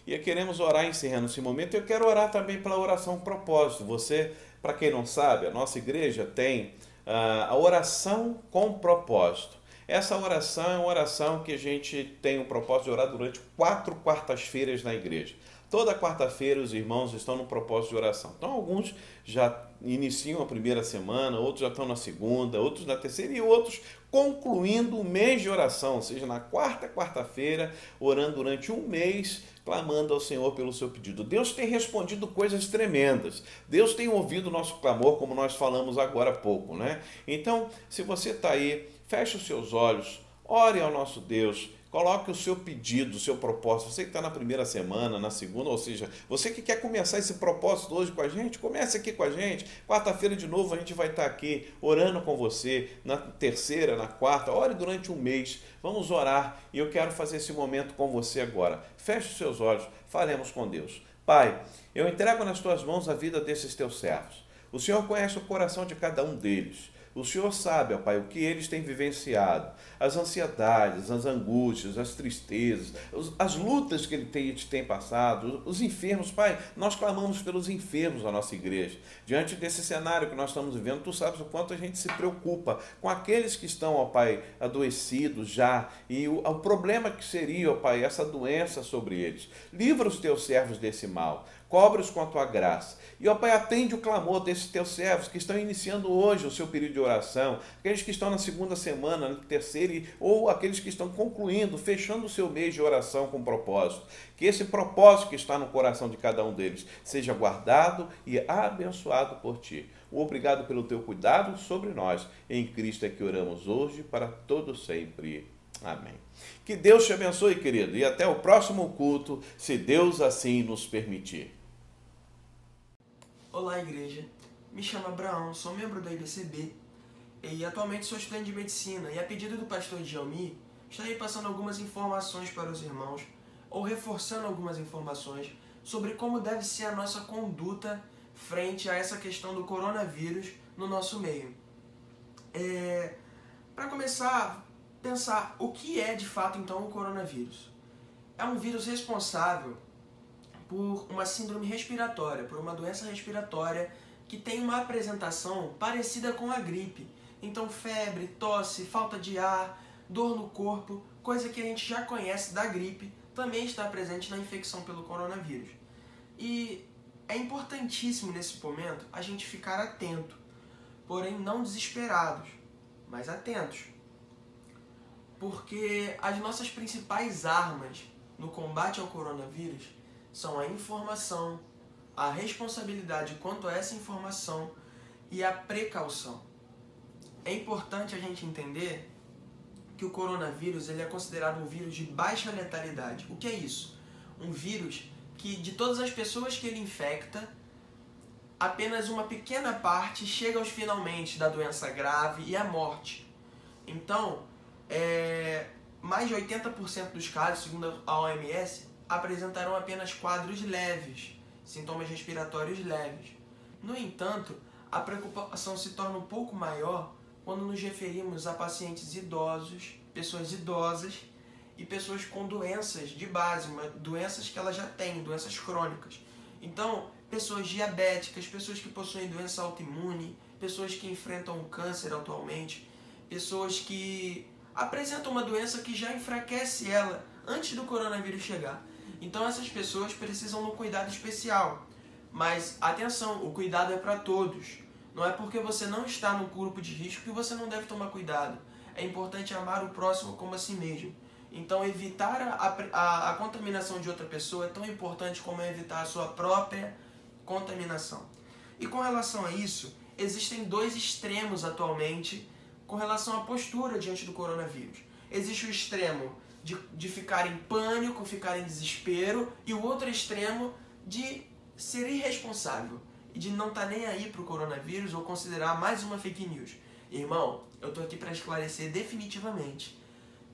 Speaker 1: E queremos orar encerrando esse momento. Eu quero orar também pela oração propósito. Você, para quem não sabe, a nossa igreja tem a oração com propósito. Essa oração é uma oração que a gente tem o propósito de orar durante 4 quartas-feiras na igreja. Toda quarta-feira os irmãos estão no propósito de oração. Então alguns já iniciam a primeira semana, outros já estão na segunda, outros na terceira e outros concluindo o mês de oração, ou seja, na quarta-feira, orando durante um mês, clamando ao Senhor pelo seu pedido. Deus tem respondido coisas tremendas. Deus tem ouvido o nosso clamor, como nós falamos agora há pouco, né? Então, se você está aí, feche os seus olhos, ore ao nosso Deus, coloque o seu pedido, o seu propósito. Você que está na primeira semana, na segunda, ou seja, você que quer começar esse propósito hoje com a gente, comece aqui com a gente. Quarta-feira de novo a gente vai estar aqui orando com você, na terceira, na quarta, ore durante um mês. Vamos orar e eu quero fazer esse momento com você agora. Feche os seus olhos, falemos com Deus. Pai, eu entrego nas tuas mãos a vida desses teus servos. O Senhor conhece o coração de cada um deles. O Senhor sabe, ó Pai, o que eles têm vivenciado, as ansiedades, as angústias, as tristezas, as lutas que eles têm passado, os enfermos. Pai, nós clamamos pelos enfermos da nossa igreja. Diante desse cenário que nós estamos vivendo, Tu sabes o quanto a gente se preocupa com aqueles que estão, ó Pai, adoecidos já, e o problema que seria, ó Pai, essa doença sobre eles. Livra os Teus servos desse mal. Cobre-os com a Tua graça. E, ó Pai, atende o clamor desses Teus servos que estão iniciando hoje o seu período de oração, aqueles que estão na segunda semana, na terceira, ou aqueles que estão concluindo, fechando o seu mês de oração com propósito. Que esse propósito que está no coração de cada um deles seja guardado e abençoado por Ti. Obrigado pelo Teu cuidado sobre nós. Em Cristo é que oramos hoje para todo sempre. Amém. Que Deus te abençoe, querido, e até o próximo culto, se Deus assim nos permitir.
Speaker 2: Olá, igreja. Me chamo Abraão, sou membro da IBCB e atualmente sou estudante de medicina e a pedido do pastor Djalmi, estarei passando algumas informações para os irmãos ou reforçando algumas informações sobre como deve ser a nossa conduta frente a essa questão do coronavírus no nosso meio. Para começar, pensar o que é de fato então o coronavírus. É um vírus responsável por uma síndrome respiratória, por uma doença respiratória que tem uma apresentação parecida com a gripe. Então febre, tosse, falta de ar, dor no corpo, coisa que a gente já conhece da gripe, também está presente na infecção pelo coronavírus. E é importantíssimo nesse momento a gente ficar atento, porém não desesperados, mas atentos. Porque as nossas principais armas no combate ao coronavírus são a informação, a responsabilidade quanto a essa informação e a precaução. É importante a gente entender que o coronavírus ele é considerado um vírus de baixa letalidade. O que é isso? Um vírus que de todas as pessoas que ele infecta, apenas uma pequena parte chega aos finalmente da doença grave e à morte. Então, mais de 80% dos casos, segundo a OMS, apresentarão apenas quadros leves, sintomas respiratórios leves. No entanto, a preocupação se torna um pouco maior quando nos referimos a pacientes idosos, pessoas idosas e pessoas com doenças de base, doenças que elas já têm, doenças crônicas. Então, pessoas diabéticas, pessoas que possuem doença autoimune, pessoas que enfrentam câncer atualmente, pessoas que apresentam uma doença que já enfraquece ela antes do coronavírus chegar. Então essas pessoas precisam de um cuidado especial. Mas atenção, o cuidado é para todos. Não é porque você não está no grupo de risco que você não deve tomar cuidado. É importante amar o próximo como a si mesmo. Então evitar a contaminação de outra pessoa é tão importante como evitar a sua própria contaminação. E com relação a isso, existem dois extremos atualmente com relação à postura diante do coronavírus. Existe o extremo de ficar em pânico, ficar em desespero, e o outro extremo de ser irresponsável e de não estar nem aí para o coronavírus ou considerar mais uma fake news. Irmão, eu estou aqui para esclarecer definitivamente.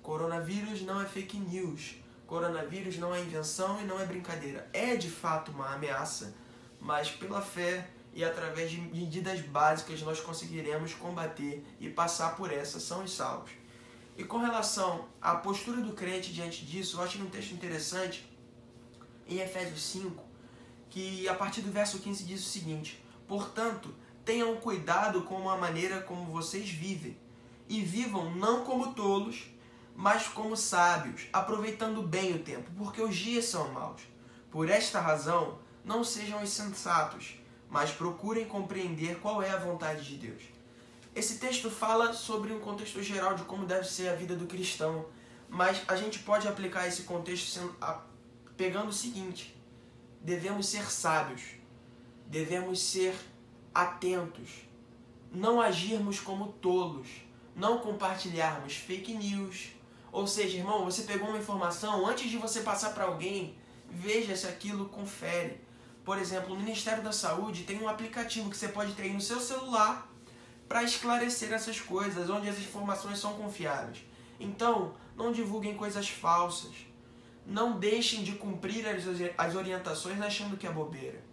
Speaker 2: Coronavírus não é fake news. Coronavírus não é invenção e não é brincadeira. É de fato uma ameaça, mas pela fé e através de medidas básicas nós conseguiremos combater e passar por essa, são os salvos. E com relação à postura do crente diante disso, eu acho um texto interessante em Efésios 5, que a partir do verso 15 diz o seguinte: portanto, tenham cuidado com a maneira como vocês vivem, e vivam não como tolos, mas como sábios, aproveitando bem o tempo, porque os dias são maus. Por esta razão, não sejam insensatos, mas procurem compreender qual é a vontade de Deus. Esse texto fala sobre um contexto geral de como deve ser a vida do cristão, mas a gente pode aplicar esse contexto pegando o seguinte: devemos ser sábios, devemos ser atentos, não agirmos como tolos, não compartilharmos fake news. Ou seja, irmão, você pegou uma informação, antes de você passar para alguém, veja se aquilo confere. Por exemplo, o Ministério da Saúde tem um aplicativo que você pode ter aí no seu celular para esclarecer essas coisas, onde as informações são confiáveis. Então, não divulguem coisas falsas. Não deixem de cumprir as orientações achando que é bobeira.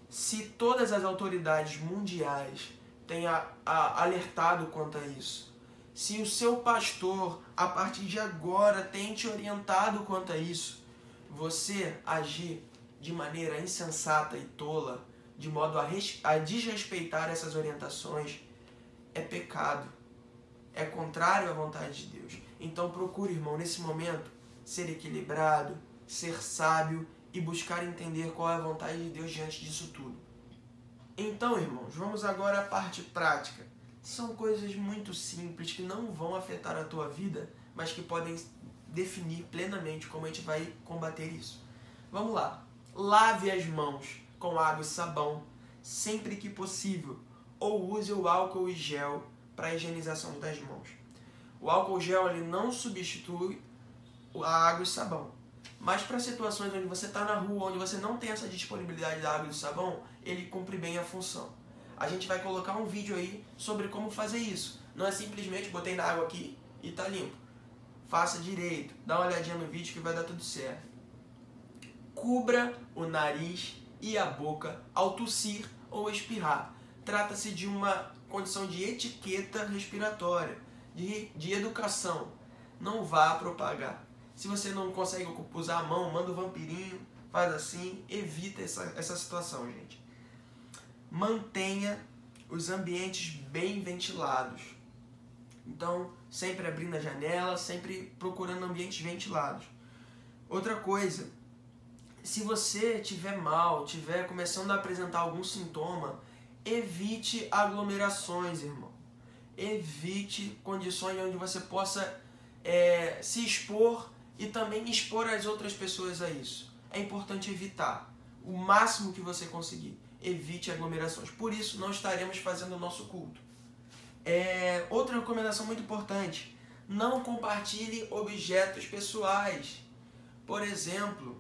Speaker 2: Se todas as autoridades mundiais têm alertado quanto a isso, se o seu pastor, a partir de agora, tem te orientado quanto a isso, você agir de maneira insensata e tola, de modo a desrespeitar essas orientações, é pecado, é contrário à vontade de Deus. Então procure, irmão, nesse momento, ser equilibrado, ser sábio e buscar entender qual é a vontade de Deus diante disso tudo. Então, irmãos, vamos agora à parte prática. São coisas muito simples que não vão afetar a tua vida, mas que podem definir plenamente como a gente vai combater isso. Vamos lá. Lave as mãos com água e sabão sempre que possível, ou use o álcool e gel para a higienização das mãos. O álcool gel ele não substitui a água e sabão, mas para situações onde você está na rua, onde você não tem essa disponibilidade da água e do sabão, ele cumpre bem a função. A gente vai colocar um vídeo aí sobre como fazer isso. Não é simplesmente botei na água aqui e tá limpo. Faça direito, dá uma olhadinha no vídeo que vai dar tudo certo. Cubra o nariz e a boca ao tossir ou espirrar. Trata-se de uma condição de etiqueta respiratória, de educação. Não vá propagar. Se você não consegue usar a mão, manda o vampirinho, faz assim, evita essa situação, gente. Mantenha os ambientes bem ventilados. Então, sempre abrindo a janela, sempre procurando ambientes ventilados. Outra coisa, se você estiver mal, estiver começando a apresentar algum sintoma, evite aglomerações, irmão. Evite condições onde você possa se expor e também expor as outras pessoas a isso. É importante evitar o máximo que você conseguir. Evite aglomerações. Por isso, não estaremos fazendo o nosso culto. Outra recomendação muito importante: não compartilhe objetos pessoais. Por exemplo,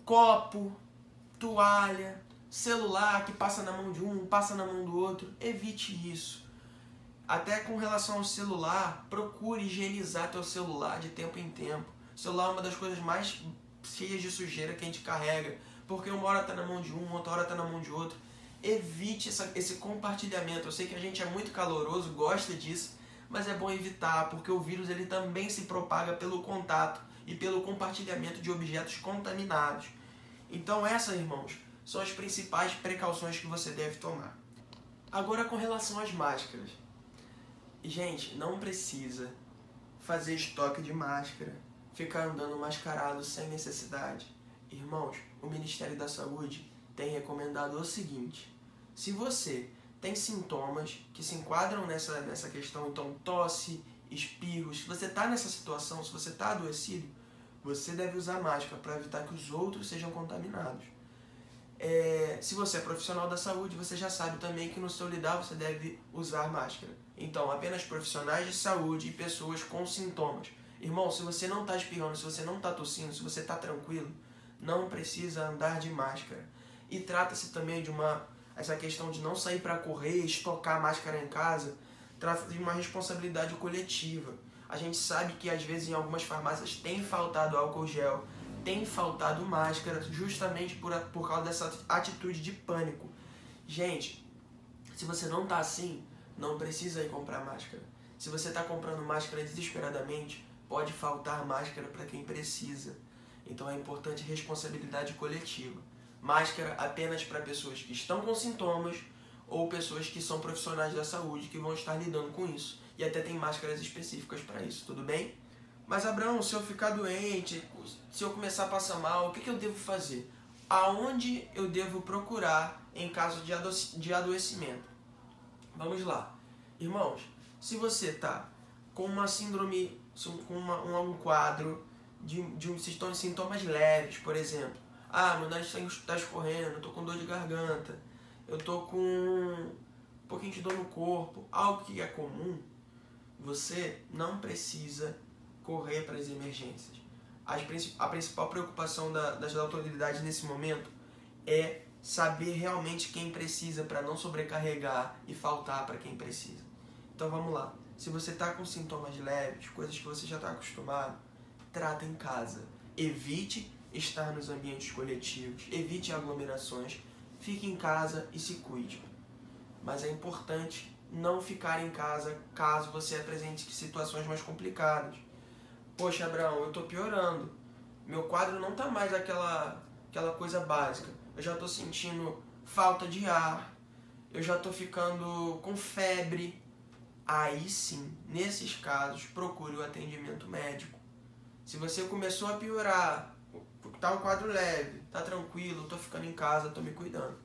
Speaker 2: copo, toalha, celular que passa na mão de um, passa na mão do outro. Evite isso. Até com relação ao celular, procure higienizar teu celular de tempo em tempo. O celular é uma das coisas mais cheias de sujeira que a gente carrega, porque uma hora está na mão de um, outra hora está na mão de outro. Evite esse compartilhamento. Eu sei que a gente é muito caloroso, gosta disso, mas é bom evitar, porque o vírus ele também se propaga pelo contato e pelo compartilhamento de objetos contaminados. Então essas, irmãos, são as principais precauções que você deve tomar. Agora com relação às máscaras. Gente, não precisa fazer estoque de máscara, ficar andando mascarado sem necessidade. Irmãos, o Ministério da Saúde tem recomendado o seguinte: se você tem sintomas que se enquadram nessa questão, então tosse, espirros, se você está nessa situação, se você está adoecido, você deve usar máscara para evitar que os outros sejam contaminados. Se você é profissional da saúde, você já sabe também que no seu lidar você deve usar máscara. Então, apenas profissionais de saúde e pessoas com sintomas. Irmão, se você não está espirrando, se você não está tossindo, se você está tranquilo, não precisa andar de máscara. E trata-se também de essa questão de não sair para correr, estocar máscara em casa, trata-se de uma responsabilidade coletiva. A gente sabe que às vezes em algumas farmácias tem faltado álcool gel, tem faltado máscara justamente por causa dessa atitude de pânico. Gente, se você não tá assim, não precisa ir comprar máscara. Se você tá comprando máscara desesperadamente, pode faltar máscara para quem precisa. Então é importante responsabilidade coletiva. Máscara apenas para pessoas que estão com sintomas ou pessoas que são profissionais da saúde que vão estar lidando com isso. E até tem máscaras específicas para isso, tudo bem? Mas Abraão, se eu ficar doente, se eu começar a passar mal, o que eu devo fazer? Aonde eu devo procurar em caso de adoecimento? Vamos lá. Irmãos, se você está com uma síndrome, com um quadro de sintomas leves, por exemplo. Meu nariz está escorrendo, eu estou com dor de garganta, eu estou com um pouquinho de dor no corpo, algo que é comum, você não precisa correr para as emergências. A principal preocupação das autoridades nesse momento é saber realmente quem precisa para não sobrecarregar e faltar para quem precisa. Então vamos lá. Se você está com sintomas leves, coisas que você já está acostumado, trata em casa. Evite estar nos ambientes coletivos, evite aglomerações, fique em casa e se cuide. Mas é importante não ficar em casa caso você apresente situações mais complicadas. Poxa, Abraão, eu estou piorando. Meu quadro não está mais aquela coisa básica. Eu já estou sentindo falta de ar, eu já estou ficando com febre. Aí sim, nesses casos, procure o atendimento médico. Se você começou a piorar, tá um quadro leve, tá tranquilo, tô ficando em casa, tô me cuidando.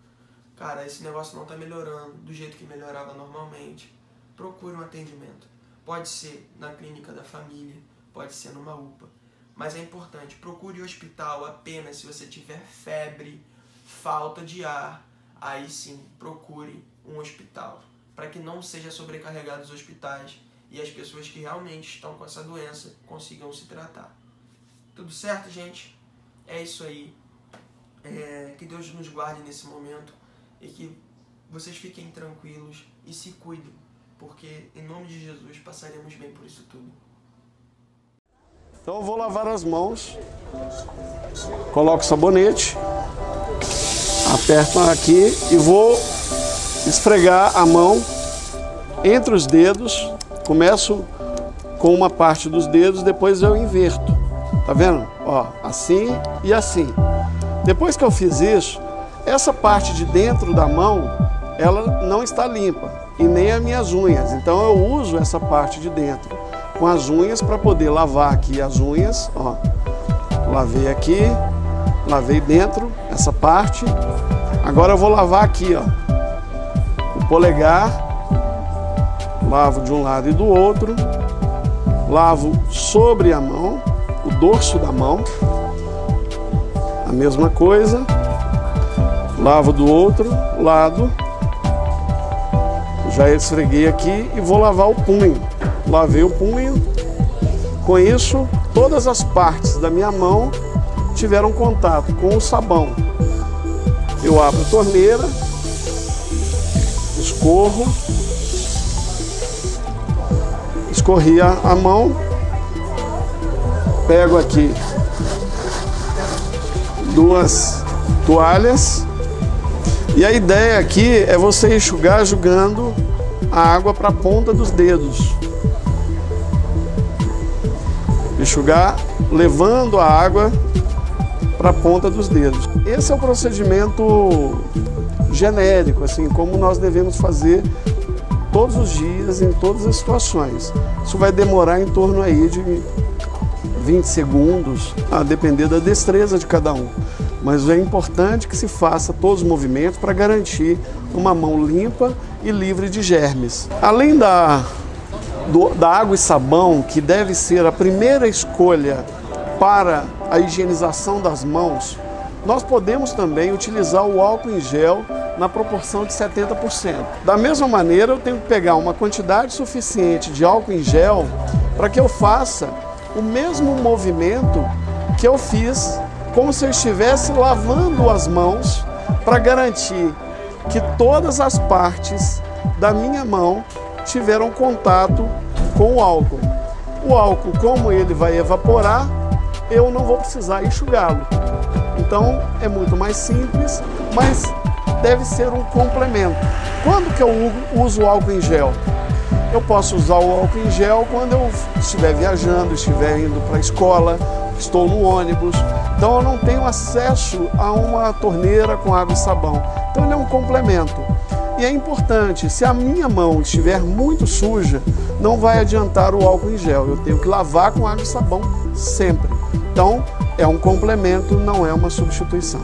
Speaker 2: Cara, esse negócio não tá melhorando do jeito que melhorava normalmente. Procure um atendimento. Pode ser na clínica da família, pode ser numa UPA. Mas é importante, procure o hospital apenas se você tiver febre, falta de ar. Aí sim, procure um hospital, para que não seja sobrecarregado os hospitais e as pessoas que realmente estão com essa doença consigam se tratar. Tudo certo, gente? É isso aí. Que Deus nos guarde nesse momento e que vocês fiquem tranquilos e se cuidem, porque em nome de Jesus passaremos bem por isso tudo.
Speaker 3: Então eu vou lavar as mãos, coloco sabonete, aperto aqui e vou esfregar a mão entre os dedos. Começo com uma parte dos dedos, depois eu inverto. Tá vendo? Ó, assim e assim. Depois que eu fiz isso, essa parte de dentro da mão, ela não está limpa, e nem as minhas unhas. Então eu uso essa parte de dentro com as unhas para poder lavar aqui as unhas. Ó, lavei aqui, lavei dentro essa parte. Agora eu vou lavar aqui, ó, o polegar, lavo de um lado e do outro, lavo sobre a mão, o dorso da mão, a mesma coisa, lavo do outro lado, já esfreguei aqui e vou lavar o punho. Lavei o punho, com isso todas as partes da minha mão tiveram contato com o sabão. Eu abro a torneira, escorri a mão, pego aqui 2 toalhas e a ideia aqui é você enxugar jogando a água para a ponta dos dedos. Enxugar levando a água para a ponta dos dedos. Esse é o procedimento genérico, assim, como nós devemos fazer todos os dias, em todas as situações. Isso vai demorar em torno aí de 20 segundos, a depender da destreza de cada um. Mas é importante que se faça todos os movimentos para garantir uma mão limpa e livre de germes. Além da água e sabão, que deve ser a primeira escolha para a higienização das mãos, nós podemos também utilizar o álcool em gel na proporção de 70%. Da mesma maneira, eu tenho que pegar uma quantidade suficiente de álcool em gel para que eu faça o mesmo movimento que eu fiz, como se eu estivesse lavando as mãos, para garantir que todas as partes da minha mão tiveram contato com o álcool. O álcool, como ele vai evaporar, eu não vou precisar enxugá-lo. Então é muito mais simples, mas deve ser um complemento. Quando que eu uso o álcool em gel? Eu posso usar o álcool em gel quando eu estiver viajando, estiver indo para a escola, estou no ônibus. Então eu não tenho acesso a uma torneira com água e sabão. Então ele é um complemento. E é importante, se a minha mão estiver muito suja, não vai adiantar o álcool em gel. Eu tenho que lavar com água e sabão sempre. Então é um complemento, não é uma substituição.